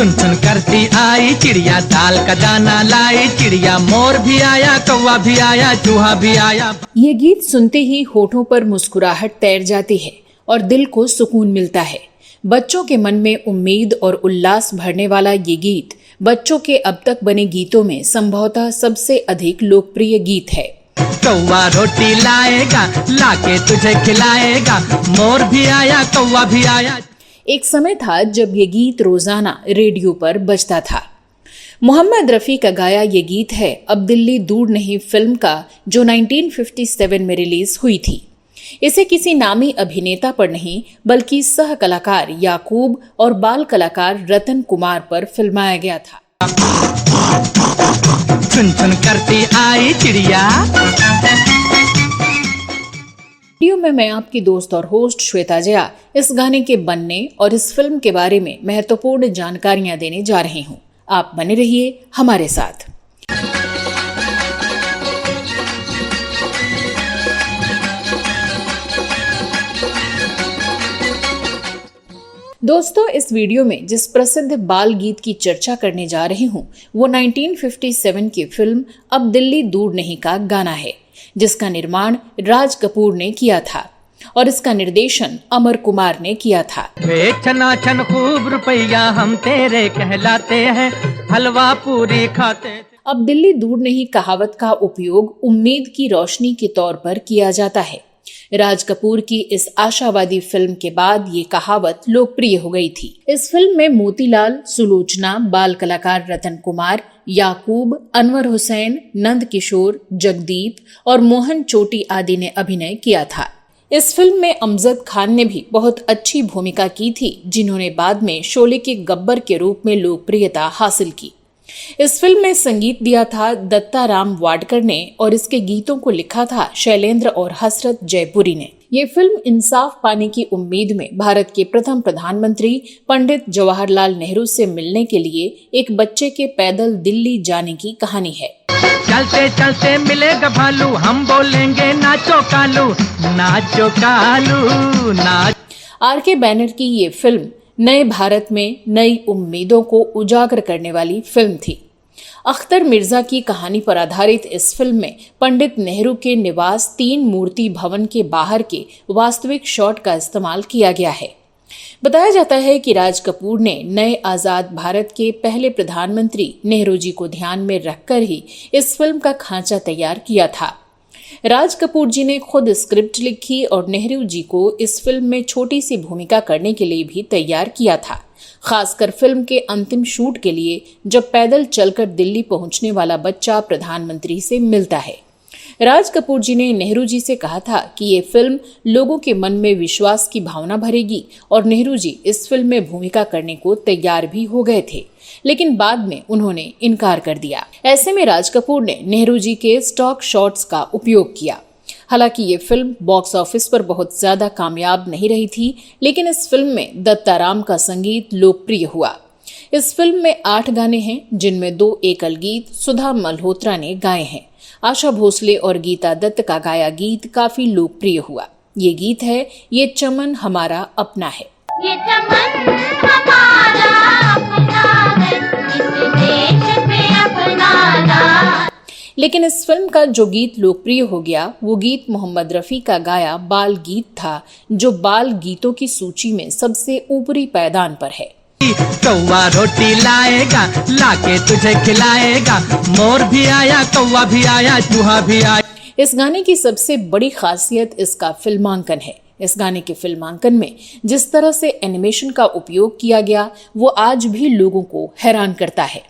चुन चुन करती आई चिड़िया, दाल का दाना लाई चिड़िया, मोर भी आया, कौवा भी आया, चूहा भी आया। ये गीत सुनते ही होठों पर मुस्कुराहट तैर जाती है और दिल को सुकून मिलता है। बच्चों के मन में उम्मीद और उल्लास भरने वाला ये गीत बच्चों के अब तक बने गीतों में संभवतः सबसे अधिक लोकप्रिय गीत है। कौवा रोटी लाएगा, लाके तुझे खिलाएगा, मोर भी आया, कौवा भी आया। एक समय था जब ये गीत रोजाना रेडियो पर बजता था। मोहम्मद रफी का गाया ये गीत है अब दिल्ली दूर नहीं फिल्म का, जो 1957 में रिलीज हुई थी। इसे किसी नामी अभिनेता पर नहीं बल्कि सह कलाकार याकूब और बाल कलाकार रतन कुमार पर फिल्माया गया था। चुन चुन करती आई चिड़िया। वीडियो में मैं आपकी दोस्त और होस्ट श्वेता जया इस गाने के बनने और इस फिल्म के बारे में महत्वपूर्ण जानकारियां देने जा रही हूं। आप बने रहिए हमारे साथ। दोस्तों, इस वीडियो में जिस प्रसिद्ध बाल गीत की चर्चा करने जा रही हूं वो 1957 की फिल्म अब दिल्ली दूर नहीं का गाना है, जिसका निर्माण राज कपूर ने किया था और इसका निर्देशन अमर कुमार ने किया था। वे छना छन खूब रुपया हम तेरे कहलाते हैं, हलवा पूरी खाते। अब दिल्ली दूर नहीं कहावत का उपयोग उम्मीद की रोशनी के तौर पर किया जाता है। राज कपूर की इस आशावादी फिल्म के बाद ये कहावत लोकप्रिय हो गई थी। इस फिल्म में मोतीलाल, सुलोचना, बाल कलाकार रतन कुमार, याकूब, अनवर हुसैन, नंद किशोर, जगदीप और मोहन चोटी आदि ने अभिनय किया था। इस फिल्म में अमजद खान ने भी बहुत अच्छी भूमिका की थी, जिन्होंने बाद में शोले के गब्बर के रूप में लोकप्रियता हासिल की। इस फिल्म में संगीत दिया था दत्ता राम वाडकर ने और इसके गीतों को लिखा था शैलेंद्र और हसरत जयपुरी ने। ये फिल्म इंसाफ पाने की उम्मीद में भारत के प्रथम प्रधानमंत्री पंडित जवाहरलाल नेहरू से मिलने के लिए एक बच्चे के पैदल दिल्ली जाने की कहानी है। चलते चलते मिलेगा भालू, हम बोलेंगे नाचो कालू, नाचो कालू नाच। आर.के. बैनर की ये फिल्म नए भारत में नई उम्मीदों को उजागर करने वाली फिल्म थी। अख्तर मिर्जा की कहानी पर आधारित इस फिल्म में पंडित नेहरू के निवास 3 मूर्ति भवन के बाहर के वास्तविक शॉट का इस्तेमाल किया गया है। बताया जाता है कि राज कपूर ने नए आजाद भारत के पहले प्रधानमंत्री नेहरू जी को ध्यान में रखकर ही इस फिल्म का खांचा तैयार किया था। राज कपूर जी ने खुद स्क्रिप्ट लिखी और नेहरू जी को इस फिल्म में छोटी सी भूमिका करने के लिए भी तैयार किया था, खासकर फिल्म के अंतिम शूट के लिए, जब पैदल चलकर दिल्ली पहुंचने वाला बच्चा प्रधानमंत्री से मिलता है। राज कपूर जी ने नेहरू जी से कहा था कि ये फिल्म लोगों के मन में विश्वास की भावना भरेगी और नेहरू जी इस फिल्म में भूमिका करने को तैयार भी हो गए थे, लेकिन बाद में उन्होंने इनकार कर दिया। ऐसे में राज कपूर ने नेहरू जी के स्टॉक शॉट्स का उपयोग किया। हालांकि ये फिल्म बॉक्स ऑफिस पर बहुत ज्यादा कामयाब नहीं रही थी, लेकिन इस फिल्म में दत्ता राम का संगीत लोकप्रिय हुआ। इस फिल्म में 8 गाने हैं, जिनमें 2 एकल गीत सुधा मल्होत्रा ने गाए हैं। आशा भोसले और गीता दत्त का गाया गीत काफी लोकप्रिय हुआ। ये गीत है ये चमन हमारा अपना है। ये चमन हमारा अपना है, इस देश पे अपना राज। लेकिन इस फिल्म का जो गीत लोकप्रिय हो गया वो गीत मोहम्मद रफी का गाया बाल गीत था, जो बाल गीतों की सूची में सबसे ऊपरी पायदान पर है। कौवा रोटी लाएगा, लाके तुझे खिलाएगा, मोर भी आया, कौवा भी आया, चूहा भी आया। इस गाने की सबसे बड़ी खासियत इसका फिल्मांकन है। इस गाने के फिल्मांकन में जिस तरह से एनिमेशन का उपयोग किया गया वो आज भी लोगों को हैरान करता है।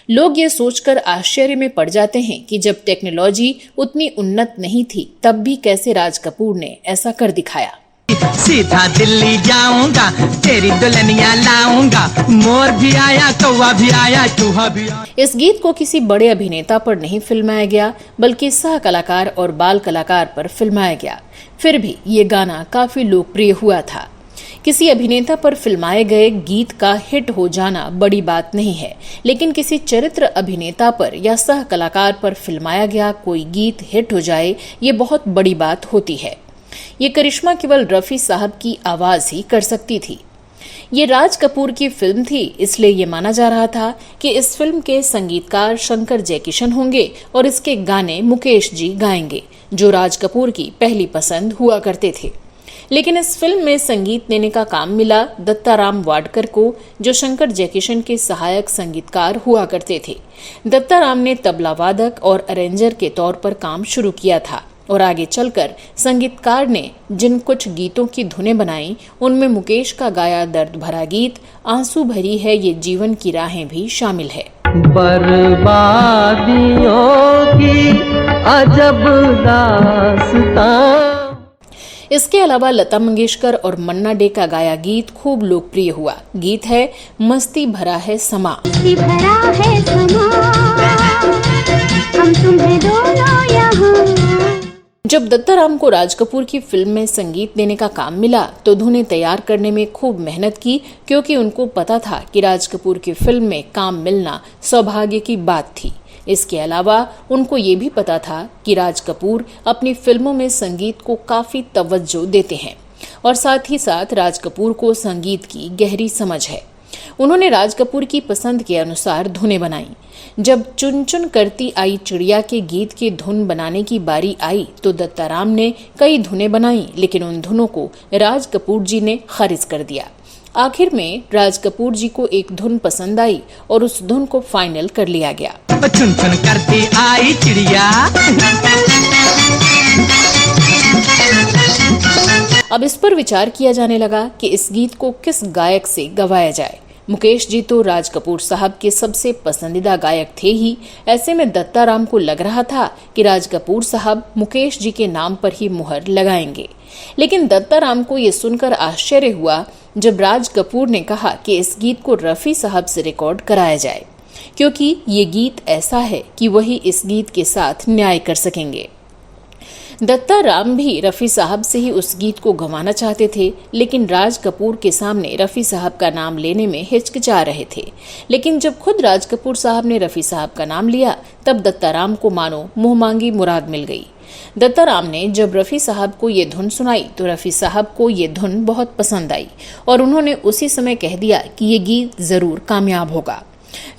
लोग ये सोचकर आश्चर्य में पड़ जाते हैं कि जब टेक्नोलॉजी उतनी उन्नत नहीं थी तब भी कैसे राज कपूर ने ऐसा कर दिखाया। सीधा दिल्ली जाऊंगा, तेरी दुल्हनिया लाऊंगा, मोर भी आया, कौवा भी आया, चूहा भी आया। इस गीत को किसी बड़े अभिनेता पर नहीं फिल्माया गया बल्कि सह कलाकार और बाल कलाकार पर फिल्माया गया। फिर भी ये गाना काफी लोकप्रिय हुआ था। किसी अभिनेता पर फिल्माए गए गीत का हिट हो जाना बड़ी बात नहीं है, लेकिन किसी चरित्र अभिनेता पर या सह कलाकार पर फिल्माया गया कोई गीत हिट हो जाए ये बहुत बड़ी बात होती है। ये करिश्मा केवल रफी साहब की आवाज ही कर सकती थी। ये राज कपूर की फिल्म थी, इसलिए ये माना जा रहा था कि इस फिल्म के संगीतकार शंकर जयकिशन होंगे और इसके गाने मुकेश जी गाएंगे, जो राज कपूर की पहली पसंद हुआ करते थे। लेकिन इस फिल्म में संगीत देने का काम मिला दत्ताराम वाडकर को, जो शंकर जयकिशन के सहायक संगीतकार हुआ करते थे। दत्ताराम ने तबला वादक और अरेंजर के तौर पर काम शुरू किया था और आगे चलकर संगीतकार ने जिन कुछ गीतों की धुनें बनाई, उनमें मुकेश का गाया दर्द भरा गीत आंसू भरी है ये जीवन की राहें भी शामिल है। बर्बादियों की अजब दास्तां। इसके अलावा लता मंगेशकर और मन्ना डे का गाया गीत खूब लोकप्रिय हुआ। गीत है मस्ती भरा है समा। मस्ती भरा है समा, हम तुम्हें दोनों यहाँ। जब दत्ताराम को राज कपूर की फिल्म में संगीत देने का काम मिला तो धुनें तैयार करने में खूब मेहनत की, क्योंकि उनको पता था कि राज कपूर की फिल्म में काम मिलना सौभाग्य की बात थी। इसके अलावा उनको ये भी पता था कि राज कपूर अपनी फिल्मों में संगीत को काफी तवज्जो देते हैं और साथ ही साथ राज कपूर को संगीत की गहरी समझ है। उन्होंने राज कपूर की पसंद के अनुसार धुनें बनाई। जब चुन चुन करती आई चिड़िया के गीत की धुन बनाने की बारी आई तो दत्ताराम ने कई धुनें बनाई, लेकिन उन धुनों को राज कपूर जी ने खारिज कर दिया। आखिर में राज कपूर जी को एक धुन पसंद आई और उस धुन को फाइनल कर लिया गया। चुन चुन करती आई चिड़िया। अब इस पर विचार किया जाने लगा कि इस गीत को किस गायक से गवाया जाए। मुकेश जी तो राज कपूर साहब के सबसे पसंदीदा गायक थे ही। ऐसे में दत्ताराम को लग रहा था कि राज कपूर साहब मुकेश जी के नाम पर ही मुहर लगाएंगे। लेकिन दत्ताराम को यह सुनकर आश्चर्य हुआ जब राज कपूर ने कहा कि इस गीत को रफी साहब से रिकॉर्ड कराया जाए, क्योंकि ये गीत ऐसा है कि वही इस गीत के साथ न्याय कर सकेंगे। दत्ताराम भी रफी साहब से ही उस गीत को गंवाना चाहते थे, लेकिन राज कपूर के सामने रफी साहब का नाम लेने में हिचकिचा रहे थे। लेकिन जब खुद राज कपूर साहब ने रफी साहब का नाम लिया तब दत्ताराम को मानो मुंह मांगी मुराद मिल गई। दत्ताराम ने जब रफी साहब को ये धुन सुनाई तो रफी साहब को ये धुन बहुत पसंद आई और उन्होंने उसी समय कह दिया कि ये गीत जरूर कामयाब होगा।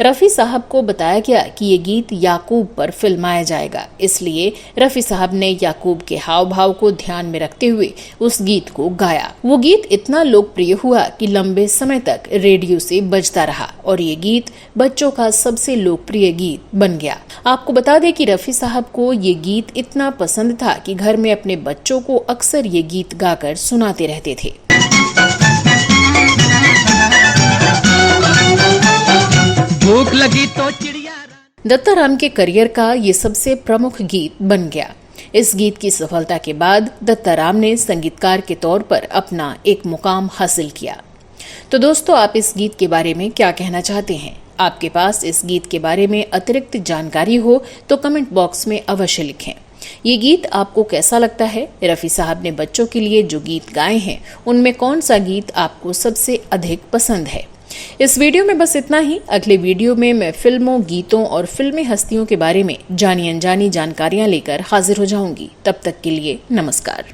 रफी साहब को बताया गया कि ये गीत याकूब पर फिल्माया जाएगा, इसलिए रफी साहब ने याकूब के हाव भाव को ध्यान में रखते हुए उस गीत को गाया। वो गीत इतना लोकप्रिय हुआ कि लंबे समय तक रेडियो से बजता रहा और ये गीत बच्चों का सबसे लोकप्रिय गीत बन गया। आपको बता दें कि रफी साहब को ये गीत इतना पसंद था कि घर में अपने बच्चों को अक्सर ये गीत गाकर सुनाते रहते थे। भूख लगी तो चिड़िया। दत्ताराम के करियर का ये सबसे प्रमुख गीत बन गया। इस गीत की सफलता के बाद दत्ताराम ने संगीतकार के तौर पर अपना एक मुकाम हासिल किया। तो दोस्तों, आप इस गीत के बारे में क्या कहना चाहते हैं? आपके पास इस गीत के बारे में अतिरिक्त जानकारी हो तो कमेंट बॉक्स में अवश्य लिखें। ये गीत आपको कैसा लगता है? रफी साहब ने बच्चों के लिए जो गीत गाए हैं उनमें कौन सा गीत आपको सबसे अधिक पसंद है? इस वीडियो में बस इतना ही। अगले वीडियो में मैं फिल्मों, गीतों और फिल्मी हस्तियों के बारे में जानी अनजानी जानकारियां लेकर हाजिर हो जाऊंगी। तब तक के लिए नमस्कार।